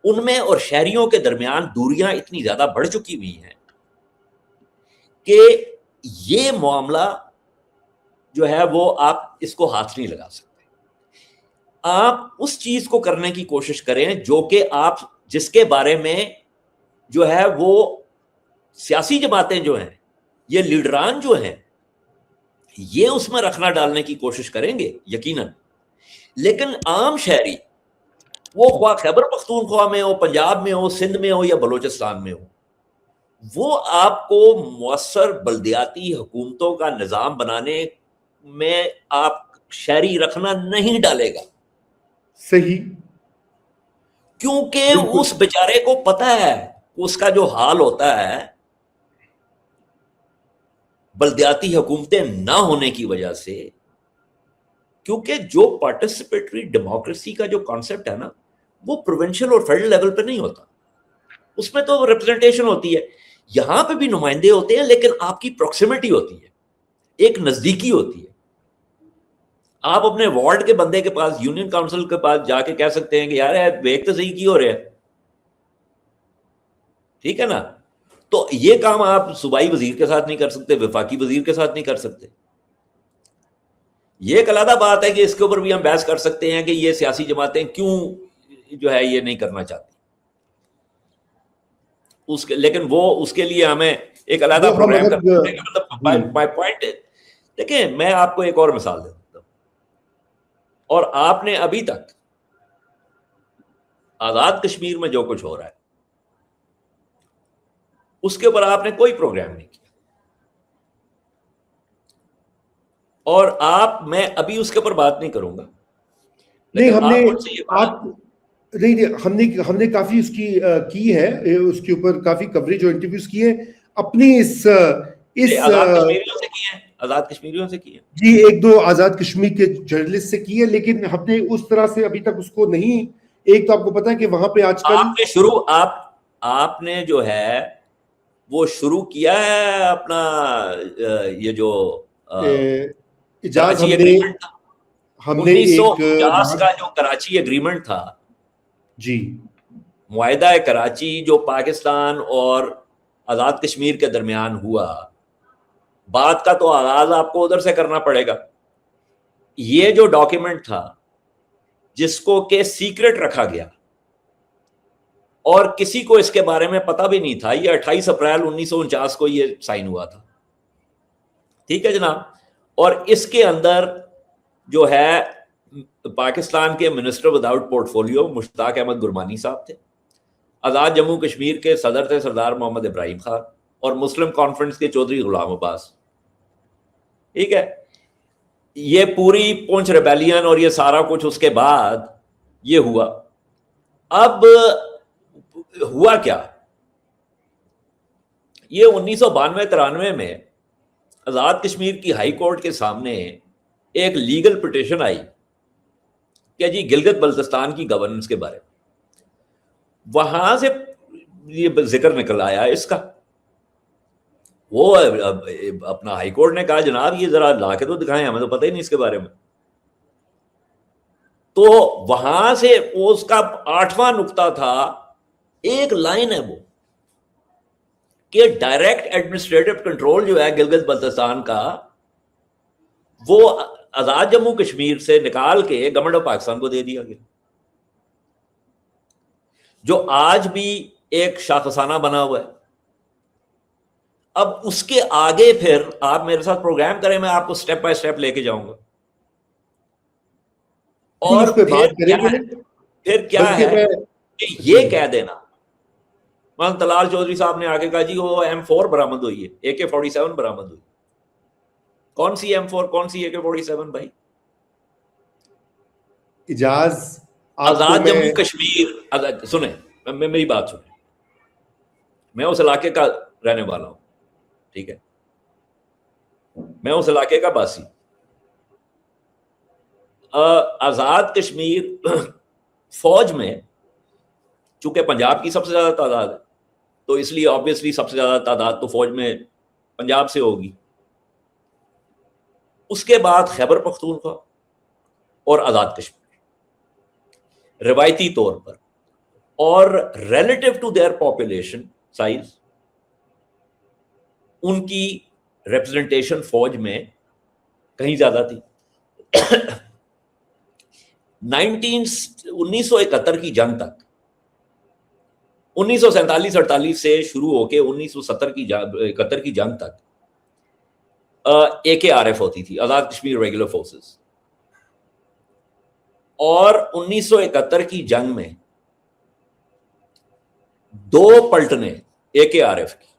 ان میں اور شہریوں کے درمیان دوریاں اتنی زیادہ بڑھ چکی ہوئی ہیں کہ یہ معاملہ جو ہے وہ آپ اس کو ہاتھ نہیں لگا سکتے. آپ اس چیز کو کرنے کی کوشش کریں جو کہ آپ جس کے بارے میں جو ہے وہ سیاسی جماعتیں جو ہیں, یہ لیڈران جو ہیں, یہ اس میں رکھنا ڈالنے کی کوشش کریں گے یقیناً. لیکن عام شہری, وہ خواہ خیبر پختونخوا میں ہو, پنجاب میں ہو, سندھ میں ہو یا بلوچستان میں ہو, وہ آپ کو مؤثر بلدیاتی حکومتوں کا نظام بنانے میں آپ شہری رکھنا نہیں ڈالے گا. صحیح. کیونکہ بالکل. اس بیچارے کو پتا ہے اس کا جو حال ہوتا ہے بلدیاتی حکومتیں نہ ہونے کی وجہ سے. کیونکہ جو پارٹیسپیٹری ڈیموکریسی کا جو کانسیپٹ ہے نا, وہ پروونشل اور فیڈرل لیول پہ نہیں ہوتا. اس میں تو ریپرزنٹیشن ہوتی ہے, یہاں پہ بھی نمائندے ہوتے ہیں, لیکن آپ کی پروکسیمیٹی ہوتی ہے, ایک نزدیکی ہوتی ہے. آپ اپنے وارڈ کے بندے کے پاس, یونین کاؤنسل کے پاس جا کے کہہ سکتے ہیں کہ یار ایک تو صحیح کی ہو رہے ہیں, ٹھیک ہے نا. تو یہ کام آپ صوبائی وزیر کے ساتھ نہیں کر سکتے, وفاقی وزیر کے ساتھ نہیں کر سکتے. یہ ایک علیحدہ بات ہے کہ اس کے اوپر بھی ہم بحث کر سکتے ہیں کہ یہ سیاسی جماعتیں کیوں جو ہے یہ نہیں کرنا چاہتی. لیکن وہ اس کے لیے ہمیں ایک علیحدہ پروگرام کرنا پڑے گا. مطلب مائی پوائنٹ, دیکھیں میں آپ کو ایک اور مثال دیتا ہوں. اور آپ نے ابھی تک آزاد کشمیر میں جو کچھ ہو رہا ہے اس کے اوپر آپ نے کوئی پروگرام نہیں کیا. اور میں ابھی اس کے اوپر بات نہیں کروں گا. نہیں, ہم نے کافی اس کی ہے, اس کے اوپر کافی کوریج اور انٹرویوز کی ہیں اپنی اس آزاد کشمیریوں سے کی ہیں, آزاد کشمیریوں سے کی ہیں جی, ایک دو آزاد کشمیر کے جرنلسٹ سے کی ہے, لیکن ہم نے اس طرح سے ابھی تک اس کو نہیں. ایک تو آپ کو پتا ہے کہ وہاں پہ آج کل آپ نے جو ہے وہ شروع کیا ہے اپنا یہ جو اجاز, ہم نے 1949 کا جو کراچی ایگریمنٹ تھا جی, معاہدہ کراچی جو پاکستان اور آزاد کشمیر کے درمیان ہوا, بات کا تو آغاز آپ کو ادھر سے کرنا پڑے گا. یہ جو ڈاکیومنٹ تھا جس کو کہ سیکرٹ رکھا گیا اور کسی کو اس کے بارے میں پتہ بھی نہیں تھا, یہ 28 اپریل 1949 کو یہ سائن ہوا تھا, ٹھیک ہے جناب. اور اس کے اندر جو ہے پاکستان کے منسٹر وداؤٹ پورٹ فولیو مشتاق احمد گرمانی صاحب تھے, آزاد جموں کشمیر کے صدر تھے سردار محمد ابراہیم خان, اور مسلم کانفرنس کے چودھری غلام عباس, ٹھیک ہے. یہ پوری پونچھ ریبیلین اور یہ سارا کچھ اس کے بعد یہ ہوا. اب ہوا کیا, یہ 1992-93 میں آزاد کشمیر کی ہائی کورٹ کے سامنے ایک لیگل پٹیشن آئی کہ جی گلگت بلتستان کی گورننس کے بارے میں. وہاں سے یہ ذکر نکل آیا اس کا. وہ اپنا ہائی کورٹ نے کہا جناب یہ ذرا لا کے تو دکھائیں, ہمیں تو پتہ ہی نہیں اس کے بارے میں. تو وہاں سے اس کا 8واں نقطہ تھا, ایک لائن ہے وہ کہ ڈائریکٹ ایڈمنسٹریٹو کنٹرول جو ہے گلگت بلتستان کا وہ آزاد جموں کشمیر سے نکال کے گورنمنٹ آف پاکستان کو دے دیا گیا, جو آج بھی ایک شاخسانہ بنا ہوا ہے. اب اس کے آگے پھر آپ میرے ساتھ پروگرام کریں, میں آپ کو سٹیپ بائی سٹیپ لے کے جاؤں گا. اور پھر کیا ہے کہ یہ کہہ دینا, مثلا طلال چودھری صاحب نے آگے کہا جی وہ M4 برآمد ہوئی ہے, AK-47 برآمد ہوئی. کون سی M4 کون سی AK-47 بھائی؟ اجاز آزاد جموں کشمیر, سنیں میری بات سنیں, میں اس علاقے کا رہنے والا ہوں, ٹھیک ہے, میں اس علاقے کا باسی. آزاد کشمیر فوج میں چونکہ پنجاب کی سب سے زیادہ تعداد ہے تو اس لیے آبویسلی سب سے زیادہ تعداد تو فوج میں پنجاب سے ہوگی. اس کے بعد خیبر پختونخوا اور آزاد کشمیر روایتی طور پر اور relative to their population size ان کی ریپرزنٹیشن فوج میں کہیں زیادہ تھی. 1971 کی جنگ تک, 1947-48 سے شروع ہو کے 1971 کی جنگ تک AKRF ہوتی تھی, آزاد کشمیر ریگولر فورسز. اور 1971 کی جنگ میں 2 پلٹنیں AKRF کی,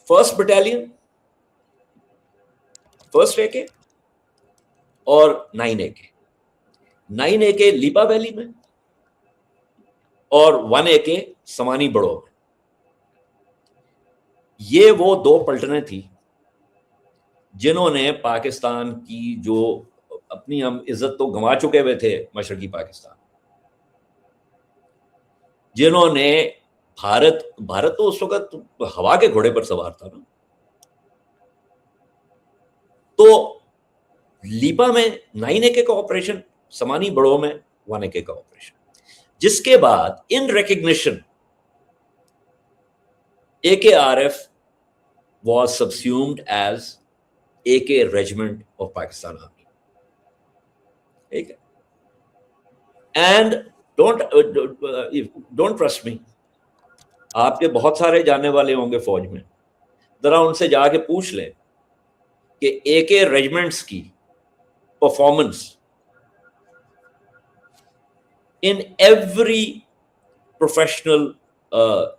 1st بٹالین, 1st AK اور 9 AK. 9 AK لیپا ویلی میں اور 1 AK سمانی بڑو میں. یہ وہ 2 پلٹنیں تھیں جنہوں نے پاکستان کی جو اپنی ہم عزت تو گنوا چکے ہوئے تھے مشرقی پاکستان, جنہوں نے بھارت تو اس وقت ہوا کے گھوڑے پر سوار تھا نا, تو لیپا میں 9 AK کا آپریشن, سمانی بڑو میں 1 AK کا آپریشن, جس کے بعد in recognition AKRF was subsumed as AK regiment of Pakistan Army. ٹھیک ہے. اینڈ ڈونٹ ٹرسٹ می, آپ کے بہت سارے جاننے والے ہوں گے فوج میں, ذرا ان سے جا کے پوچھ لیں کہ AK ریجمنٹس کی performance in every professional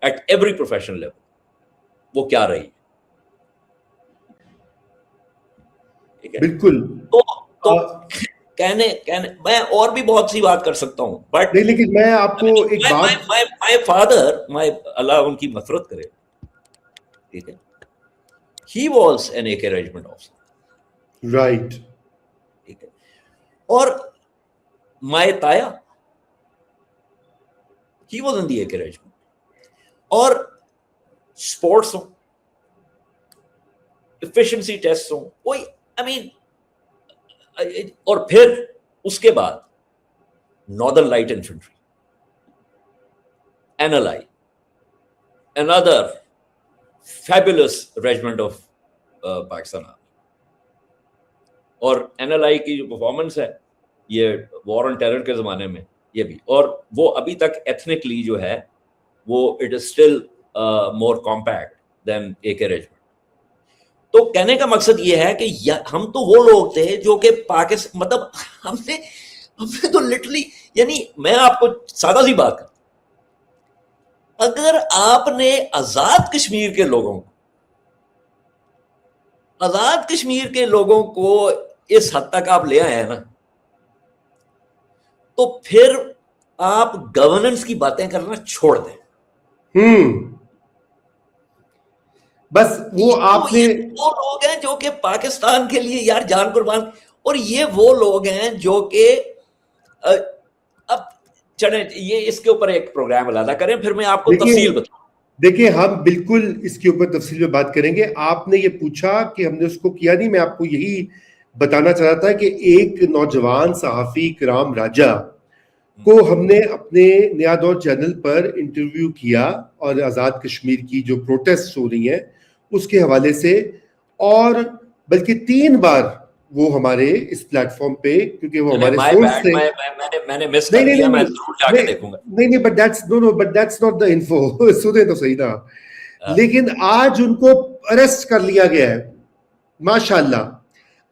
at every professional level وہ کیا رہی. بالکل. تو کہنے میں اور بھی بہت سی بات کر سکتا ہوں, بٹ نہیں, لیکن میں آپ کو ایک بات, my father, اللہ ان کی مغفرت کرے, ٹھیک ہے, he was an AK regiment officer. right. ٹھیک ہے. اور my تایا, he was in the AK regiment. اور اسپورٹس ہوں, efficiency ٹیسٹ ہوں, کوئی I mean, اور پھر اس کے بعد northern light infantry, NLI, another fabulous regiment of Pakistan Army. اور NLI کی جو پرفارمنس ہے یہ وار آن ٹیرر کے زمانے میں یہ بھی, اور وہ ابھی تک ایتھنکلی جو ہے وہ it is still more compact than AK regiment. تو کہنے کا مقصد یہ ہے کہ ہم تو وہ لوگ تھے جو کہ پاکستان, مطلب ہم نے تو لٹرلی, یعنی میں آپ کو سادہ سی بات کرتا, اگر آپ نے آزاد کشمیر کے لوگوں کو اس حد تک آپ لے آئے ہیں نا, تو پھر آپ گورننس کی باتیں کرنا چھوڑ دیں. بس وہ آپ نے, وہ لوگ ہیں جو کہ پاکستان کے لیے یار جان قربان, اور یہ وہ لوگ ہیں جو کہ اب چلیں یہ اس کے اوپر ایک پروگرام علیحدہ کریں, پھر میں آپ کو تفصیل بتاؤں. دیکھیں ہم بالکل اس کے اوپر تفصیل میں بات کریں گے. آپ نے یہ پوچھا کہ ہم نے اس کو کیا نہیں, میں آپ کو یہی بتانا چاہ رہا تھا کہ ایک نوجوان صحافی کرام راجہ کو ہم نے اپنے نیا دور چینل پر انٹرویو کیا, اور آزاد کشمیر کی جو پروٹیسٹ ہو رہی ہیں اس کے حوالے سے, اور بلکہ 3 بار وہ ہمارے اس پلیٹ فارم پہ, کیونکہ وہ ہمارے سورس تھے. میں نے مس کر دیا, میں ضرور جا کے دیکھوں گا. نہیں, but that's not the info. سنیں تو صحیح نا. لیکن آج ان کو اریسٹ کر لیا گیا ہے ماشاءاللہ.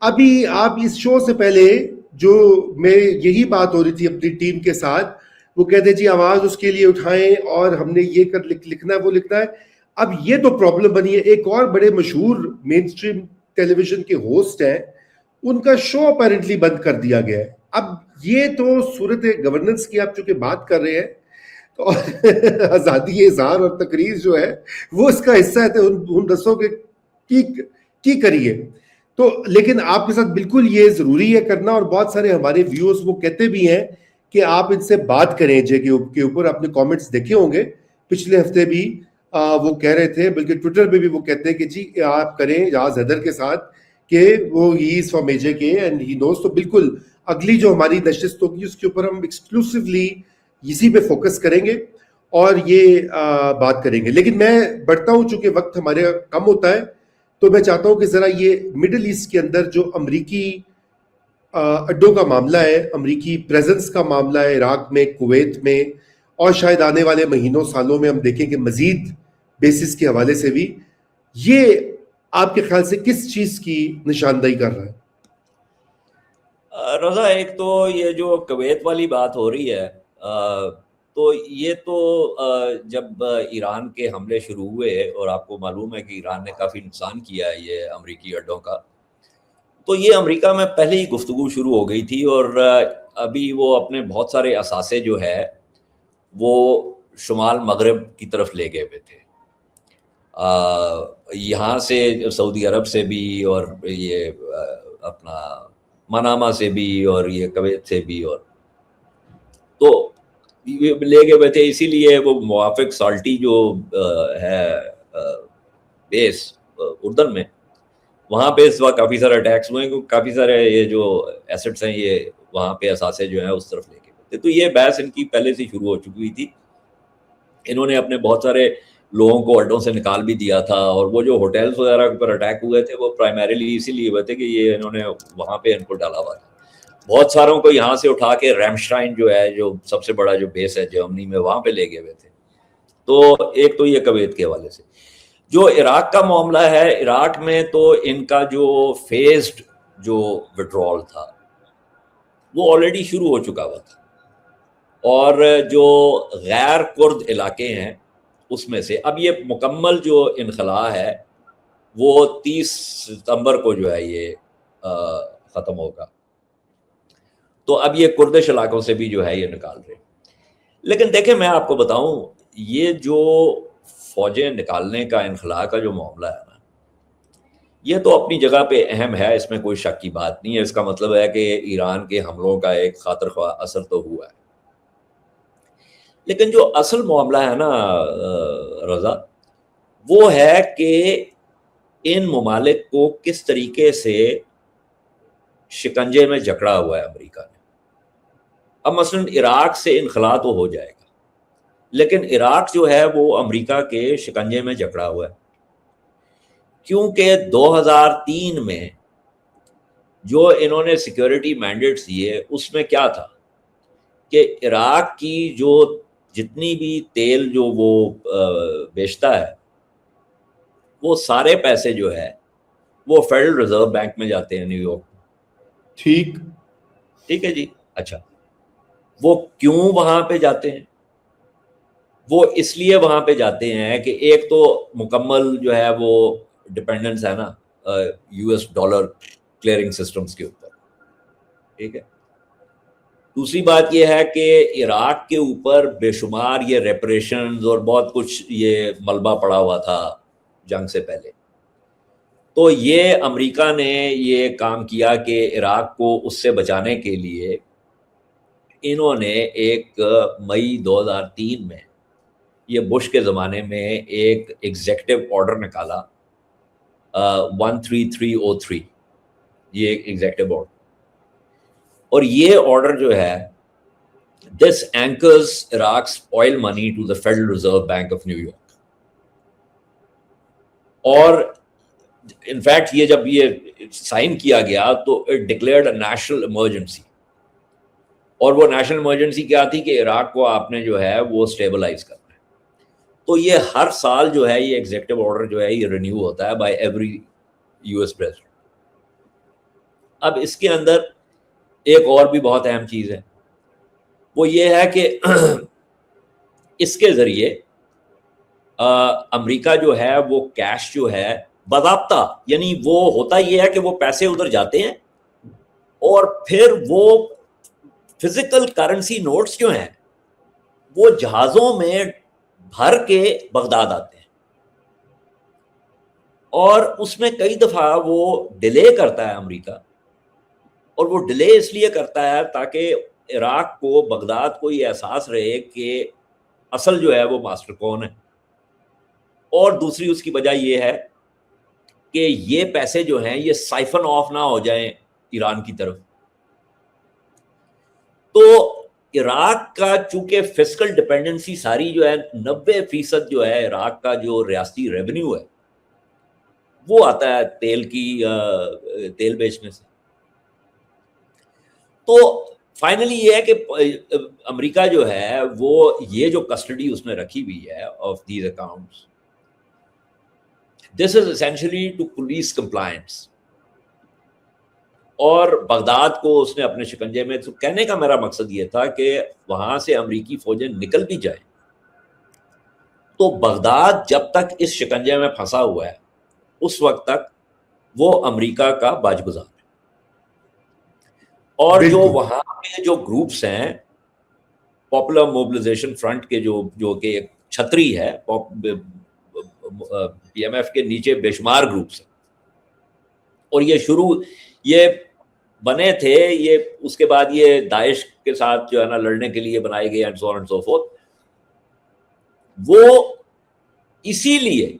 ابھی آپ اس شو سے پہلے جو میں یہی بات ہو رہی تھی اپنی ٹیم کے ساتھ, وہ کہتے جی آواز اس کے لیے اٹھائیں اور ہم نے یہ کر لکھنا ہے وہ لکھنا ہے. اب یہ تو پرابلم بنی ہے. ایک اور بڑے مشہور مین اسٹریم ٹیلی ویژن کے ہوسٹ ہیں, ان کا شو اپیرنٹلی بند کر دیا گیا ہے. اب یہ تو صورت گورننس کی آپ چونکہ بات کر رہے ہیں, تو آزادی اظہار اور تقریر جو ہے وہ اس کا حصہ ہے, تو ان رسوں کے کی کریے. تو لیکن آپ کے ساتھ بالکل یہ ضروری ہے کرنا, اور بہت سارے ہمارے ویورز وہ کہتے بھی ہیں کہ آپ ان سے بات کریں جے کے اوپر. آپ نے کامنٹس دیکھے ہوں گے پچھلے ہفتے بھی وہ کہہ رہے تھے, بلکہ ٹویٹر پہ بھی وہ کہتے ہیں کہ جی آپ کریں اجاز حیدر کے ساتھ کہ وہ ہی از فرام اے جے کے اینڈ ہی نوز. تو بالکل اگلی جو ہماری نشست ہوگی اس کے اوپر ہم ایکسکلوسیولی اسی پہ فوکس کریں گے اور یہ بات کریں گے. لیکن میں بڑھتا ہوں چونکہ وقت ہمارے کم ہوتا ہے, تو میں چاہتا ہوں کہ ذرا یہ مڈل ایسٹ کے اندر جو امریکی اڈوں کا معاملہ ہے، امریکی پریزنس کا معاملہ ہے عراق میں، کویت میں، اور شاید آنے والے مہینوں سالوں میں ہم دیکھیں کہ مزید بیسس کے حوالے سے بھی، یہ آپ کے خیال سے کس چیز کی نشاندہی کر رہا ہے؟ رضا، ایک تو یہ جو کویت والی بات ہو رہی ہے، تو یہ تو جب ایران کے حملے شروع ہوئے اور آپ کو معلوم ہے کہ ایران نے کافی نقصان کیا ہے یہ امریکی اڈوں کا، تو یہ امریکہ میں پہلے ہی گفتگو شروع ہو گئی تھی، اور ابھی وہ اپنے بہت سارے اثاثے جو ہے وہ شمال مغرب کی طرف لے گئے ہوئے تھے، یہاں سے سعودی عرب سے بھی، اور یہ اپنا منامہ سے بھی، اور یہ کویت سے بھی، اور تو لے گئے ہوئے تھے۔ اسی لیے وہ موافق سالٹی جو ہے بیس اردن میں، وہاں پہ اس وقت کافی سارے اٹیکس ہوئے ہیں، کافی سارے یہ جو ایسٹس ہیں یہ وہاں پہ اثاثے جو ہیں اس طرف لے کے تھے، تو یہ بحث ان کی پہلے سے شروع ہو چکی تھی۔ انہوں نے اپنے بہت سارے لوگوں کو اڈوں سے نکال بھی دیا تھا، اور وہ جو ہوٹلز وغیرہ پر اٹیک ہوئے تھے وہ پرائمریلی اسی لیے ہوئے تھے کہ یہ انہوں نے وہاں پہ ان کو ڈالا ہوا تھا۔ بہت ساروں کو یہاں سے اٹھا کے ریمشٹائن جو ہے، جو سب سے بڑا جو بیس ہے جرمنی میں، وہاں پہ لے گئے ہوئے تھے۔ تو ایک تو یہ کویت کے حوالے سے جو عراق کا معاملہ ہے، عراق میں تو ان کا جو فیزڈ جو وڈرال تھا وہ آلریڈی شروع ہو چکا ہوا تھا، اور جو غیر کرد علاقے ہیں اس میں سے اب یہ مکمل جو انخلاء ہے وہ 30 ستمبر کو جو ہے یہ ختم ہوگا، تو اب یہ کردش علاقوں سے بھی جو ہے یہ نکال رہے ہیں۔ لیکن دیکھیں میں آپ کو بتاؤں، یہ جو فوجیں نکالنے کا، انخلاء کا جو معاملہ ہے نا، یہ تو اپنی جگہ پہ اہم ہے، اس میں کوئی شک کی بات نہیں ہے۔ اس کا مطلب ہے کہ ایران کے حملوں کا ایک خاطر خواہ اثر تو ہوا ہے، لیکن جو اصل معاملہ ہے نا رضا، وہ ہے کہ ان ممالک کو کس طریقے سے شکنجے میں جکڑا ہوا ہے امریکہ نے۔ اب مثلا عراق سے انخلاء تو ہو جائے گا، لیکن عراق جو ہے وہ امریکہ کے شکنجے میں جکڑا ہوا ہے، کیونکہ 2003 میں جو انہوں نے سیکیورٹی مینڈیٹس دیے اس میں کیا تھا کہ عراق کی جو جتنی بھی تیل جو وہ بیچتا ہے، وہ سارے پیسے جو ہے وہ فیڈرل ریزرو بینک میں جاتے ہیں نیو یارک۔ ٹھیک ہے جی، اچھا وہ کیوں وہاں پہ جاتے ہیں؟ وہ اس لیے وہاں پہ جاتے ہیں کہ ایک تو مکمل جو ہے وہ ڈپینڈنس ہے نا U S dollar clearing systems کے اوپر، ٹھیک ہے۔ دوسری بات یہ ہے کہ عراق کے اوپر بے شمار یہ ریپریشنز اور بہت کچھ یہ ملبہ پڑا ہوا تھا جنگ سے پہلے، تو یہ امریکہ نے یہ کام کیا کہ عراق کو اس سے بچانے کے لیے انہوں نے ایک مئی 2003 میں یہ بش کے زمانے میں ایک ایگزیکٹو آرڈر نکالا 13303، یہ ایک ایگزیکٹو آرڈر، اور یہ آرڈر جو ہے دس anchors عراق's oil money to the Federal Reserve Bank of New York، اور انفیکٹ یہ جب یہ سائن کیا گیا تو it declared a national emergency, اور وہ نیشنل ایمرجنسی کیا تھی کہ عراق کو آپ نے جو ہے وہ اسٹیبلائز کرنا ہے۔ تو یہ ہر سال جو ہے یہ ایگزیکٹو آرڈر جو ہے یہ رینیو ہوتا ہے by every U S president. اب اس کے اندر ایک اور بھی بہت اہم چیز ہے، وہ یہ ہے کہ اس کے ذریعے امریکہ جو ہے وہ کیش جو ہے باضابطہ، یعنی وہ ہوتا یہ ہے کہ وہ پیسے ادھر جاتے ہیں اور پھر وہ فزیکل کرنسی نوٹس جو ہیں وہ جہازوں میں بھر کے بغداد آتے ہیں، اور اس میں کئی دفعہ وہ ڈیلے کرتا ہے امریکہ، اور وہ ڈیلے اس لیے کرتا ہے تاکہ عراق کو، بغداد کو یہ احساس رہے کہ اصل جو ہے وہ ماسٹر کون ہے، اور دوسری اس کی وجہ یہ ہے کہ یہ پیسے جو ہیں یہ سائفن آف نہ ہو جائیں ایران کی طرف۔ تو عراق کا چونکہ فسکل ڈیپینڈنسی ساری جو ہے 90% جو ہے عراق کا جو ریاستی ریونیو ہے وہ آتا ہے تیل بیچنے سے. تو فائنلی یہ ہے کہ امریکہ جو ہے وہ یہ جو کسٹڈی اس نے رکھی ہوئی ہے of these accounts, this is essentially to police compliance. اور بغداد کو اس نے اپنے شکنجے میں، تو کہنے کا میرا مقصد یہ تھا کہ وہاں سے امریکی فوجیں نکل بھی جائیں تو بغداد جب تک اس شکنجے میں پھنسا ہوا ہے اس وقت تک وہ امریکہ کا باج گزار ہے. اور جو وہاں کے جو گروپس ہیں پاپولر موبلائزیشن فرنٹ کے جو کہ ایک چھتری ہے پی ایم ایف کے نیچے بے شمار گروپس ہیں، اور یہ بنے تھے، یہ اس کے بعد یہ داعش کے ساتھ جو ہے نا لڑنے کے لیے بنائے گئے and so on and so forth. وہ اسی لیے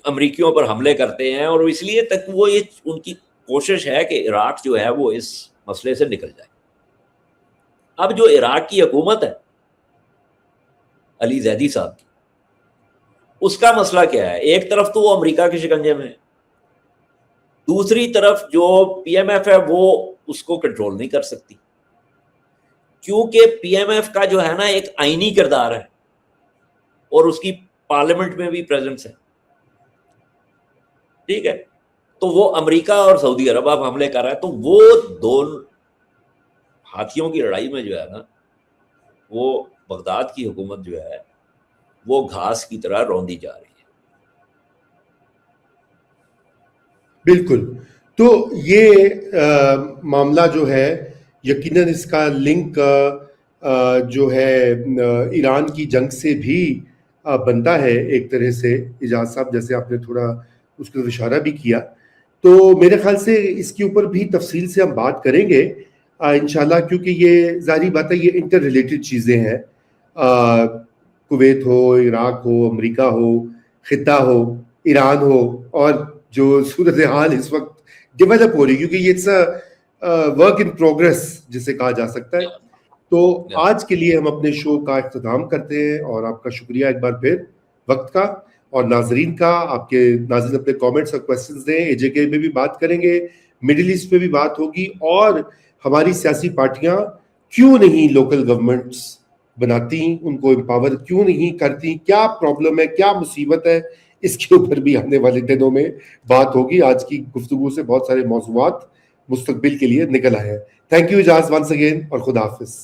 امریکیوں پر حملے کرتے ہیں، اور اس لیے تک وہ ان کی کوشش ہے کہ عراق جو ہے وہ اس مسئلے سے نکل جائے. اب جو عراق کی حکومت ہے علی زیدی صاحب کی، اس کا مسئلہ کیا ہے؟ ایک طرف تو وہ امریکہ کے شکنجے میں ہے، دوسری طرف جو پی ایم ایف ہے وہ اس کو کنٹرول نہیں کر سکتی، کیونکہ پی ایم ایف کا جو ہے نا ایک آئینی کردار ہے اور اس کی پارلیمنٹ میں بھی پریزنس ہے. ٹھیک ہے، تو وہ امریکہ اور سعودی عرب اب حملے کر رہا ہے، تو وہ دونوں ہاتھیوں کی لڑائی میں جو ہے نا وہ بغداد کی حکومت جو ہے وہ گھاس کی طرح روندی جا رہی ہے. بالکل. تو یہ معاملہ جو ہے یقیناً اس کا لنک جو ہے ایران کی جنگ سے بھی بنتا ہے ایک طرح سے. اجاز صاحب جیسے آپ نے تھوڑا اس کو اشارہ بھی کیا، تو میرے خیال سے اس کے اوپر بھی تفصیل سے ہم بات کریں گے انشاءاللہ، کیونکہ یہ ظاہری بات ہے یہ انٹر ریلیٹڈ چیزیں ہیں. کویت ہو، عراق ہو، امریکہ ہو، خطہ ہو، ایران ہو، اور جو صورتحال اس وقت ڈیولپ ہو رہی، کیونکہ یہ اٹس ورک ان پروگرس جسے کہا جا سکتا ہے. تو آج کے لیے ہم اپنے شو کا اختتام کرتے ہیں، اور آپ کا شکریہ ایک بار پھر وقت کا، اور ناظرین کا. آپ کے ناظرین اپنے کامنٹس اور کویسچنز دیں. اے جے کے پہ بھی بات کریں گے، مڈل ایسٹ پہ بھی بات ہوگی، اور ہماری سیاسی پارٹیاں کیوں نہیں لوکل گورنمنٹس بناتی، ان کو امپاور کیوں نہیں کرتی، کیا پرابلم ہے، کیا مصیبت ہے، اس کے اوپر بھی آنے والے دنوں میں بات ہوگی. آج کی گفتگو سے بہت سارے موضوعات مستقبل کے لیے نکل آئے ہیں. Thank you Ejaz once again, اور خدا حافظ.